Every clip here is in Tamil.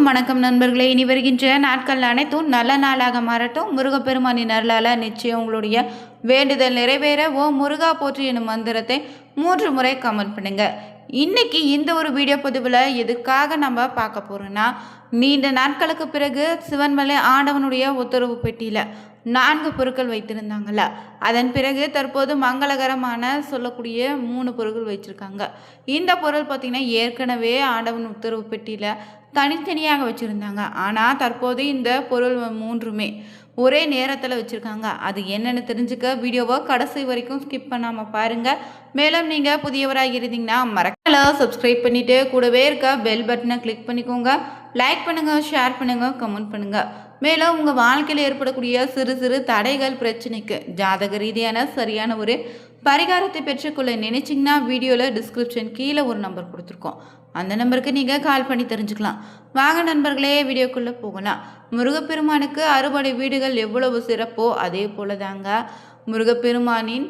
வணக்கம் நண்பர்களே. இனி வருகின்ற நாட்கள் அனைத்தும் நல்ல நாளாக மாறட்டும். முருகப்பெருமானின் அருளால் நிச்சயம் உங்களுடைய வேண்டுதல் நிறைவேற ஓம் முருகா போற்றி எனும் மந்திரத்தை 3 முறை கமெண்ட் பண்ணுங்க. இன்னைக்கு இந்த ஒரு வீடியோ பதிவில் எதுக்காக நம்ம பார்க்க போறோம்னா, நீண்ட நாட்களுக்கு பிறகு சிவன்மலை ஆண்டவனுடைய உத்தரவு பெட்டியில் 4 பொருட்கள் வைத்திருந்தாங்கல்ல, அதன் பிறகு தற்போது மங்களகரமான சொல்லக்கூடிய 3 பொருட்கள் வச்சுருக்காங்க. இந்த பொருள் பார்த்திங்கன்னா ஏற்கனவே ஆண்டவன் உத்தரவு பெட்டியில் தனித்தனியாக வச்சுருந்தாங்க. ஆனால் தற்போது இந்த பொருள் 3மே ஒரே நேரத்தில் வச்சுருக்காங்க. அது என்னென்னு தெரிஞ்சுக்க வீடியோவை கடைசி வரைக்கும் ஸ்கிப் பண்ணாமல் பாருங்கள். மேலும் நீங்கள் புதியவராக இருந்தீங்கன்னா மறக்கல சப்ஸ்கிரைப் பண்ணிவிட்டு கூடவே இருக்க பெல் பட்டனை கிளிக் பண்ணிக்கோங்க. லைக் பண்ணுங்கள், ஷேர் பண்ணுங்கள், கமெண்ட் பண்ணுங்கள். மேலும் உங்கள் வாழ்க்கையில் ஏற்படக்கூடிய சிறு சிறு தடைகள் பிரச்சனைக்கு ஜாதக ரீதியான சரியான ஒரு பரிகாரத்தை பெற்றுக்கொள்ள நினைச்சிங்கன்னா வீடியோவில் டிஸ்கிரிப்ஷன் கீழே ஒரு நம்பர் கொடுத்துருக்கோம். அந்த நம்பருக்கு நீங்கள் கால் பண்ணி தெரிஞ்சுக்கலாம். வாங்க நண்பர்களே, வீடியோக்குள்ளே போகலாம். முருகப்பெருமானுக்கு 60 வீடுகள் எவ்வளவு சிறப்போ அதே போல தாங்க முருகப்பெருமானின்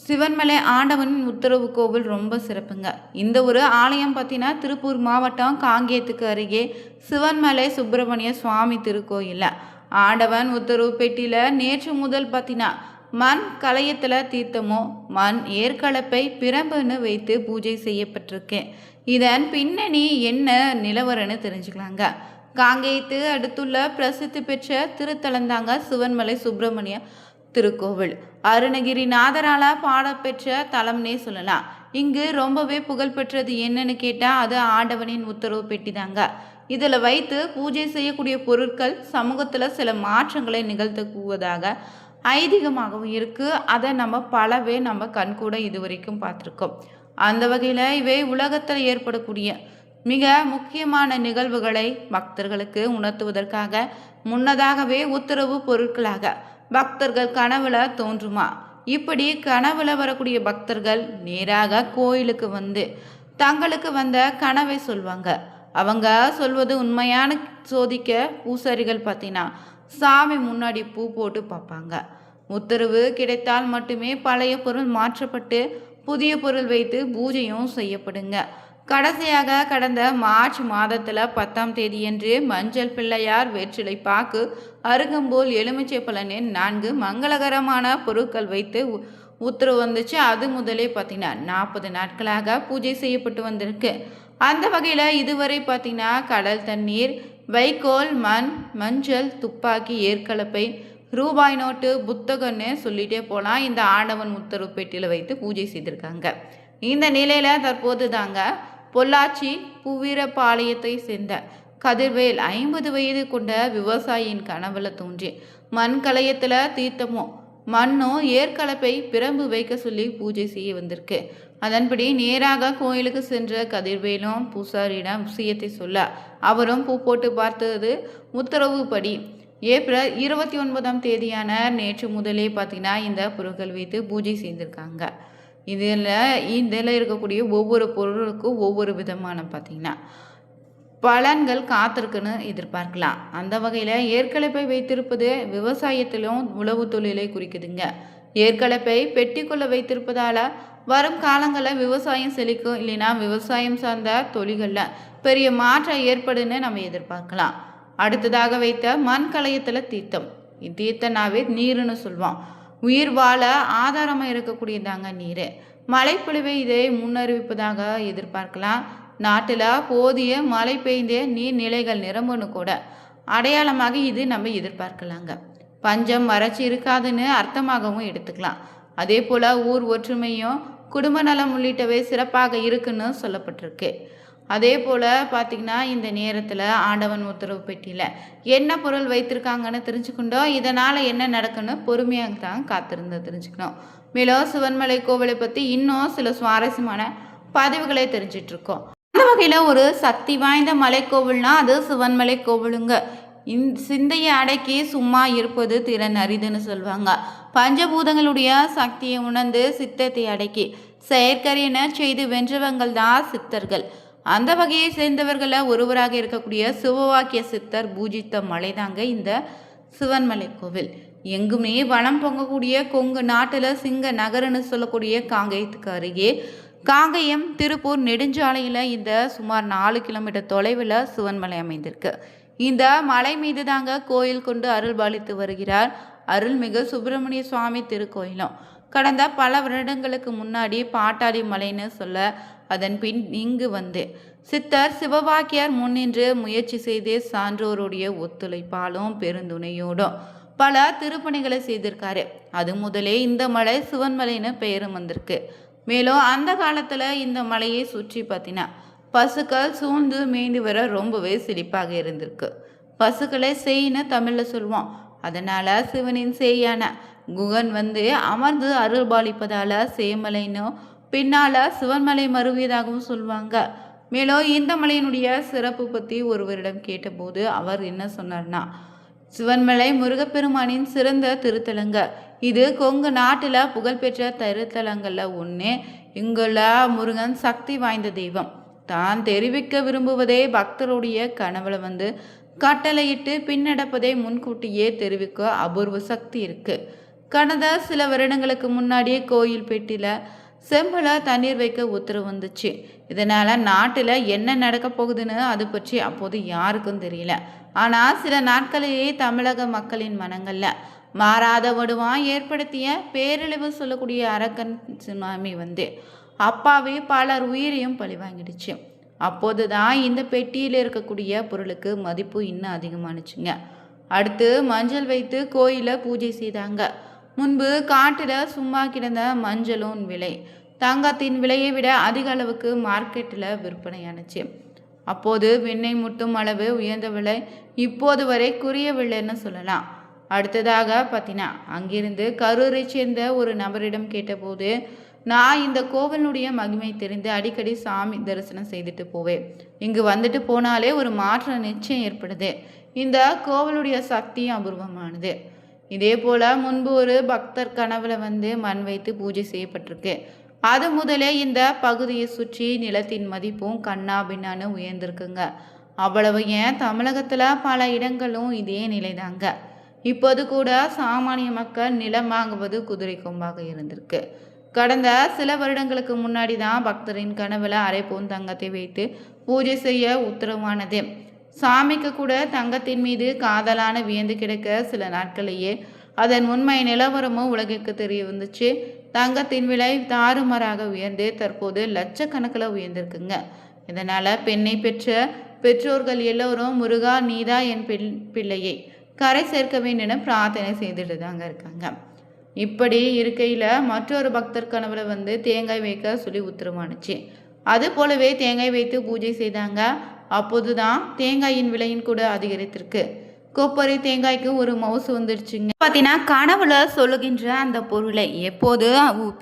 சிவன்மலை ஆண்டவனின் உத்தரவு கோவில் ரொம்ப சிறப்புங்க. இந்த ஒரு ஆலயம் பார்த்தீங்கன்னா திருப்பூர் மாவட்டம் காங்கேயத்துக்கு அருகே சிவன்மலை சுப்பிரமணிய சுவாமி திருக்கோயில். ஆண்டவன் உத்தரவு பெட்டியில் நேற்று முதல் பார்த்தீங்கன்னா மண் கலையத்தில் தீர்த்தமோ மண் ஏற்கலப்பை பிரம்புன்னு வைத்து பூஜை செய்யப்பட்டிருக்கு. இதன் பின்னணி என்ன நிலவரன்னு தெரிஞ்சுக்கலாங்க. காங்கேயத்து அடுத்துள்ள பிரசித்தி பெற்ற திருத்தலந்தாங்க சிவன்மலை சுப்பிரமணிய திருக்கோவில். அருணகிரிநாதரால் பாடப்பெற்ற தலம்னே சொல்லலாம். இங்கு ரொம்பவே புகழ்பெற்றது என்னன்னு கேட்டால் அது ஆண்டவனின் உத்தரவு பெட்டி தாங்க. இதில் வைத்து பூஜை செய்யக்கூடிய பொருட்கள் சமூகத்தில் சில மாற்றங்களை நிகழ்த்தக்குவதாக ஐதீகமாகவும் இருக்குது. அதை நம்ம கண்கூட இதுவரைக்கும் பார்த்துருக்கோம். அந்த வகையில் இவை உலகத்தில் ஏற்படக்கூடிய மிக முக்கியமான நிகழ்வுகளை பக்தர்களுக்கு உணர்த்துவதற்காக முன்னதாகவே உத்தரவு பொருட்களாக பக்தர்கள் கனவுல தோன்றுமா. இப்படி கனவுல வரக்கூடிய பக்தர்கள் நேராக கோயிலுக்கு வந்து தங்களுக்கு வந்த கனவை சொல்வாங்க. அவங்க சொல்வது உண்மையான சோதிக்க பூசாரிகள் பார்த்தீங்கன்னா சாமி முன்னாடி பூ போட்டு பார்ப்பாங்க. உத்தரவு கிடைத்தால் மட்டுமே பழைய பொருள் மாற்றப்பட்டு புதிய பொருள் வைத்து பூஜையும் செய்யப்படுங்க. கடைசியாக கடந்த மார்ச் மாதத்தில் 10ஆம் தேதியன்று மஞ்சள் பிள்ளையார் வெற்றிலை பாக்கு அருகம்போல் எலுமிச்சை பழனின் 4 மங்களகரமான பொருட்கள் வைத்து உத்தரவு வந்துச்சு. அது முதலே பார்த்தீங்கன்னா 40 நாட்களாக பூஜை செய்யப்பட்டு வந்திருக்கு. அந்த வகையில் இதுவரை பார்த்தீங்கன்னா கடல் தண்ணீர், வைக்கோல், மண், மஞ்சள், துப்பாக்கி, ஏற்கலப்பை, ரூபாய் நோட்டு, புத்தகம்னு சொல்லிகிட்டே போகலாம். இந்த ஆண்டவன் உத்தரவு பெட்டியில் வைத்து பூஜை செய்திருக்காங்க. இந்த நிலையில் தற்போது தாங்க பொள்ளாச்சி புவீரபாளையத்தை சேர்ந்த கதிர்வேல் 50 வயது கொண்ட விவசாயியின் கனவுல தோன்றி மண் கலையத்தில் தீர்த்தமோ மண்ணோ ஏற்கலப்பை பிரம்பு வைக்க சொல்லி பூஜை செய்ய வந்திருக்கு. அதன்படி நேராக கோயிலுக்கு சென்ற கதிர்வேலும் பூசாரியிடம் விஷயத்தை சொல்ல அவரும் பூ போட்டு பார்த்தது உத்தரவுப்படி ஏப்ரல் 29ஆம் தேதியான நேற்று முதலே பார்த்தீங்கன்னா இந்த பொருட்கள் வைத்து பூஜை செய்திருக்காங்க. இதில் இருக்கக்கூடிய ஒவ்வொரு பொருளுக்கும் ஒவ்வொரு விதமான பார்த்தீங்கன்னா பலன்கள் காத்திருக்குன்னு எதிர்பார்க்கலாம். அந்த வகையில் ஏற்கலப்பை வைத்திருப்பது விவசாயத்திலும் உழவு தொழிலை குறிக்குதுங்க. ஏற்கலப்பை பெட்டிக்குள்ள வைத்திருப்பதால் வரும் காலங்களில் விவசாயம் செழிக்கும். இல்லைன்னா விவசாயம் சார்ந்த தொழில்களில் பெரிய மாற்றம் ஏற்படுன்னு நம்ம எதிர்பார்க்கலாம். அடுத்ததாக வைத்த மண் கலையத்தில் தீர்த்தம். தீர்த்தனாவே நீருன்னு சொல்லுவோம். உயிர் வாழ ஆதாரமாக இருக்கக்கூடியதாங்க நீர். மழைப்பொழிவை இதை முன்னறிவிப்பதாக எதிர்பார்க்கலாம். நாட்டில் போதிய மழை பெய்ந்த நீர்நிலைகள் நிரம்புன்னு கூட அடையாளமாக இது நம்ம எதிர்பார்க்கலாங்க. பஞ்சம் வறட்சி இருக்காதுன்னு அர்த்தமாகவும் எடுத்துக்கலாம். அதே போல் ஊர் ஒற்றுமையும் குடும்ப நலம் உள்ளிட்டவை சிறப்பாக இருக்குன்னு சொல்லப்பட்டிருக்கு. அதே போல் பார்த்திங்கன்னா இந்த நேரத்தில் ஆண்டவன் உத்தரவு பெட்டியில் என்ன பொருள் வைத்திருக்காங்கன்னு தெரிஞ்சுக்கிட்டோம். இதனால் என்ன நடக்குன்னு பொறுமையாக தான் காத்திருந்து தெரிஞ்சுக்கணும். மேலும் சிவன்மலை கோவிலை பற்றி இன்னும் சில சுவாரஸ்யமான பதிவுகளை தெரிஞ்சிட்ருக்கோம். அந்த வகையில் ஒரு சக்தி வாய்ந்த மலைக்கோவில்னா அது சிவன்மலை கோவிலுங்க. சிந்தையை அடக்கி சும்மா இருப்பது திறன் அரிதுன்னு சொல்லுவாங்க. பஞ்சபூதங்களுடைய சக்தியை உணர்ந்து சித்தத்தை அடக்கி செயற்கரியன செய்து வென்றவங்கள் தான் சித்தர்கள். அந்த வகையை சேர்ந்தவர்களில் ஒருவராக இருக்கக்கூடிய சிவவாக்கிய சித்தர் பூஜித்த மலை தாங்க இந்த சிவன்மலை கோவில். எங்குமே வனம் பொங்கக்கூடிய கொங்கு நாட்டில் சிங்க நகர்னு சொல்லக்கூடிய காங்கேயத்துக்கு அருகே காங்கயம் திருப்பூர் நெடுஞ்சாலையில் இந்த சுமார் 4 கிலோமீட்டர் தொலைவில் சிவன்மலை அமைந்திருக்கு. இந்த மலை மீது தாங்க கோயில் கொண்டு அருள்பாலித்து வருகிறார் அருள்மிகு சுப்பிரமணிய சுவாமி திருக்கோயிலும். கடந்த பல வருடங்களுக்கு முன்னாடி பாட்டாளி மலைன்னு சொல்ல, அதன் பின் இங்கு வந்து சித்தர் சிவபாக்கியார் முன்னின்று முயற்சி செய்து சான்றோருடைய ஒத்துழைப்பாலும் பெருந்துணையோடும் பல திருப்பணிகளை செய்திருக்காரு. அது முதலே இந்த மலை சிவன்மலைன்னு பெயரும் வந்திருக்கு. மேலும் அந்த காலத்தில் இந்த மலையை சுற்றி பார்த்தினா பசுக்கள் சூழ்ந்து மேய்ந்து வர ரொம்பவே செழிப்பாக இருந்திருக்கு. பசுக்களை செய்யின்னு தமிழில் சொல்லுவோம். அதனால் சிவனின் சேயான குகன் வந்து அமர்ந்து அருள்பாலிப்பதால் சேமலைன்னு பின்னால் சிவன்மலை மருவியதாகவும் சொல்லுவாங்க. மேலும் இந்த மலையினுடைய சிறப்பு பற்றி ஒருவரிடம் கேட்டபோது அவர் என்ன சொன்னார்னா, சிவன்மலை முருகப்பெருமானின் சிறந்த திருத்தலங்க. இது கொங்கு நாட்டில் புகழ்பெற்ற திருத்தலங்களில் ஒன்று. இங்குள்ள முருகன் சக்தி வாய்ந்த தெய்வம். தான் தெரிவிக்க விரும்புவதே பக்தருடைய கனவுல வந்து கட்டளையிட்டு பின்னடப்பதை முன்கூட்டியே தெரிவிக்க அபூர்வ சக்தி இருக்கு. கடந்த சில வருடங்களுக்கு முன்னாடியே கோயில் பெட்டியில் செம்பல தண்ணீர் வைக்க உத்தரவு வந்துச்சு. இதனால் நாட்டில் என்ன நடக்க போகுதுன்னு அது பற்றி அப்போது யாருக்கும் தெரியல. ஆனால் சில நாட்களிலேயே தமிழக மக்களின் மனங்களில் மாறாத வடுவான் ஏற்படுத்திய பேரழிவு சொல்லக்கூடிய அரக்கன் சுனாமி வந்து அப்பாவே பலர் உயிரையும் பழிவாங்கிடுச்சு. அப்போது தான் இந்த பெட்டியில் இருக்கக்கூடிய பொருளுக்கு மதிப்பு இன்னும் அதிகமானுச்சுங்க. அடுத்து மஞ்சள் வைத்து கோயிலை பூஜை செய்தாங்க. முன்பு காட்டில் சும்மா கிடந்த மஞ்சளும் விலை தங்கத்தின் விலையை விட அதிக அளவுக்கு மார்க்கெட்டில் விற்பனையானுச்சு. அப்போது வெண்ணெய் முட்டும் அளவு உயர்ந்த விலை இப்போது வரை குறையவில்லைன்னு சொல்லலாம். அடுத்ததாக பார்த்தீங்கன்னா அங்கிருந்து கரூரை சேர்ந்த ஒரு நபரிடம் கேட்டபோது, நான் இந்த கோவிலுடைய மகிமை தெரிந்து அடிக்கடி சாமி தரிசனம் செய்துட்டு போவேன். இங்கு வந்துட்டு போனாலே ஒரு மாற்றம் நிச்சயம் ஏற்படுது. இந்த கோவிலுடைய சக்தி அபூர்வமானது. இதே போல் முன்பு ஒரு பக்தர் கனவுல வந்து மண் வைத்து பூஜை செய்யப்பட்டிருக்கு. அது முதலே இந்த பகுதியை சுற்றி நிலத்தின் மதிப்பும் கண்ணா பின்னான்னு உயர்ந்திருக்குங்க. அவ்வளவு ஏன் தமிழகத்தில் பல இடங்களும் இதே நிலைதாங்க. இப்போது கூட சாமானிய மக்கள் நிலம் வாங்குவது குதிரை கொம்பாக இருந்திருக்கு. கடந்த சில வருடங்களுக்கு முன்னாடி தான் பக்தரின் கனவுல அரை பவுன் தங்கத்தை வைத்து பூஜை செய்ய உத்தரவானது. சாமிக்கு கூட தங்கத்தின் மீது காதலான வியந்து கிடக்க சில நாட்களையே அதன் உண்மை நிலவரமும் உலகிற்கு தெரிய வந்துச்சு. தங்கத்தின் விலை தாறுமாறாக உயர்ந்து தற்போது லட்சக்கணக்கில் உயர்ந்திருக்குங்க. இதனால் பெண்ணை பெற்ற பெற்றோர்கள் எல்லோரும் முருகா நீதா என் பிள்ளையை கரை சேர்க்க வேண்டும்னு பிரார்த்தனை செய்துட்டு தாங்க இருக்காங்க. இப்படி இருக்கையில் மற்றொரு பக்தர் கனவுல வந்து தேங்காய் வைக்க சொல்லி உத்தரவானுச்சு. அது போலவே தேங்காய் வைத்து பூஜை செய்தாங்க. அப்போது தான் தேங்காயின் விலையும் கூட அதிகரித்திருக்கு. கொப்பரை தேங்காய்க்கு ஒரு மவுசு வந்துடுச்சுங்க. பார்த்தீங்கன்னா கனவுல சொல்லுகின்ற அந்த பொருளை எப்போது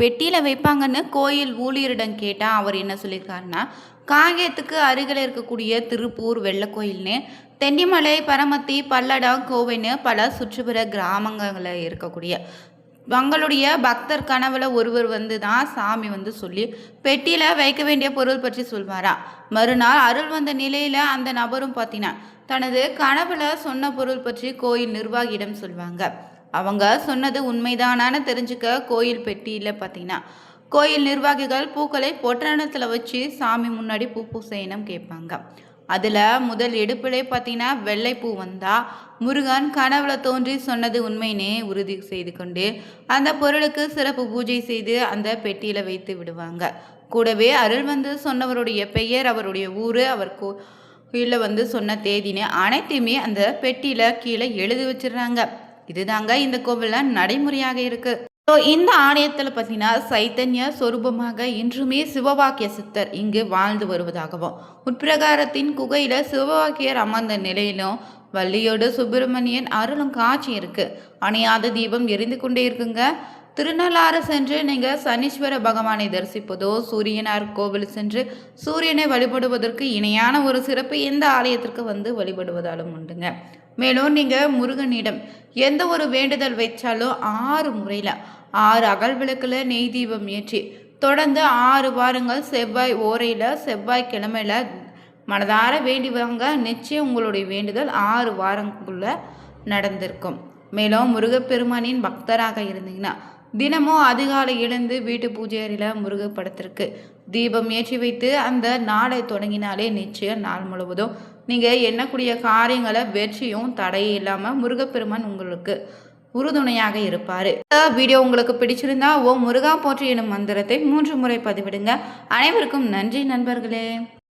பெட்டியில் வைப்பாங்கன்னு கோயில் ஊழியரிடம் கேட்டால் அவர் என்ன சொல்லியிருக்காருன்னா, காங்கேயத்துக்கு அருகில் இருக்கக்கூடிய திருப்பூர் வெள்ளக்கோயில்னு தென்னிமலை பரமத்தி பல்லடம் கோவைன்னு பல சுற்றுப்புற கிராமங்களில் இருக்கக்கூடிய தங்களுடைய பக்தர் கனவுல ஒருவர் வந்து தான் சாமி வந்து சொல்லி பெட்டியில் வைக்க வேண்டிய பொருள் பற்றி சொல்வாரா. மறுநாள் அருள் வந்த நிலையில் அந்த நபரும் பார்த்தீங்கன்னா தனது கனவுல சொன்ன பொருள் பற்றி கோயில் நிர்வாகியிடம் சொல்வாங்க. அவங்க சொன்னது உண்மைதானான்னு தெரிஞ்சுக்க கோயில் பெட்டியில் பார்த்தீங்கன்னா கோயில் நிர்வாகிகள் பூக்களை பொட்டணத்தில் வச்சு சாமி முன்னாடி பூ செய்யணும் கேட்பாங்க. அதில் முதல் எடுப்பிலே பார்த்தீங்கன்னா வெள்ளைப்பூ வந்தால் முருகன் கனவுல தோன்றி சொன்னது உண்மைனே உறுதி செய்து கொண்டு அந்த பொருளுக்கு சிறப்பு பூஜை செய்து அந்த பெட்டியில் வைத்து விடுவாங்க. கூடவே அருள் வந்து சொன்னவருடைய பெயர், அவருடைய ஊர், அவர் கோயிலில் வந்து சொன்ன தேதின்னு அனைத்தையுமே அந்த பெட்டியில் கீழே எழுதி வச்சிடுறாங்க. இதுதாங்க இந்த கோவிலில் நடைமுறையாக இருக்குது. இந்த ஆலயத்தில் பார்த்தீங்கன்னா சைத்தன்ய சொரூபமாக இன்றுமே சிவபாக்கிய சித்தர் இங்கு வாழ்ந்து வருவதாகவும், உட்பிரகாரத்தின் குகையில் சிவபாக்கியர் அமர்ந்த நிலையிலும் வள்ளியோடு சுப்பிரமணியன் அருளும் காட்சி இருக்கு. அணையாத தீபம் எரிந்து கொண்டே இருக்குங்க. திருநள்ளாறு சென்று நீங்கள் சனீஸ்வர பகவானை தரிசிப்பதோ, சூரியனார் கோவில் சென்று சூரியனை வழிபடுவதற்கு இணையான ஒரு சிறப்பு இந்த ஆலயத்திற்கு வந்து வழிபடுவதாலும் உண்டுங்க. மேலும் நீங்கள் முருகனிடம் எந்த ஒரு வேண்டுதல் வைச்சாலும் 6 முறையில் 6 அகல் விளக்கில் நெய் தீபம் ஏற்றி தொடர்ந்து 6 வாரங்கள் செவ்வாய் ஓரையில் செவ்வாய்க்கிழமையில் மனதார வேண்டி வாங்க. நிச்சயம் உங்களுடைய வேண்டுதல் 6 வாரங்களுக்குள்ள நடந்திருக்கும். மேலும் முருகப்பெருமானின் பக்தராக இருந்தீங்கன்னா தினமும் அதிகாலை எழுந்து வீட்டு பூஜை அறையில் முருக படத்திற்கு தீபம் ஏற்றி வைத்து அந்த நாளை தொடங்கினாலே நிச்சயம் நாள் முழுவதும் நீங்கள் எண்ணக்கூடிய காரியங்களை வெற்றியும் தடையும் இல்லாமல் முருகப்பெருமான் உங்களுக்கு உறுதுணையாக இருப்பார். இந்த வீடியோ உங்களுக்கு பிடிச்சிருந்தா முருகா போற்றி எனும் மந்திரத்தை 3 முறை பதிவிடுங்க. அனைவருக்கும் நன்றி நண்பர்களே.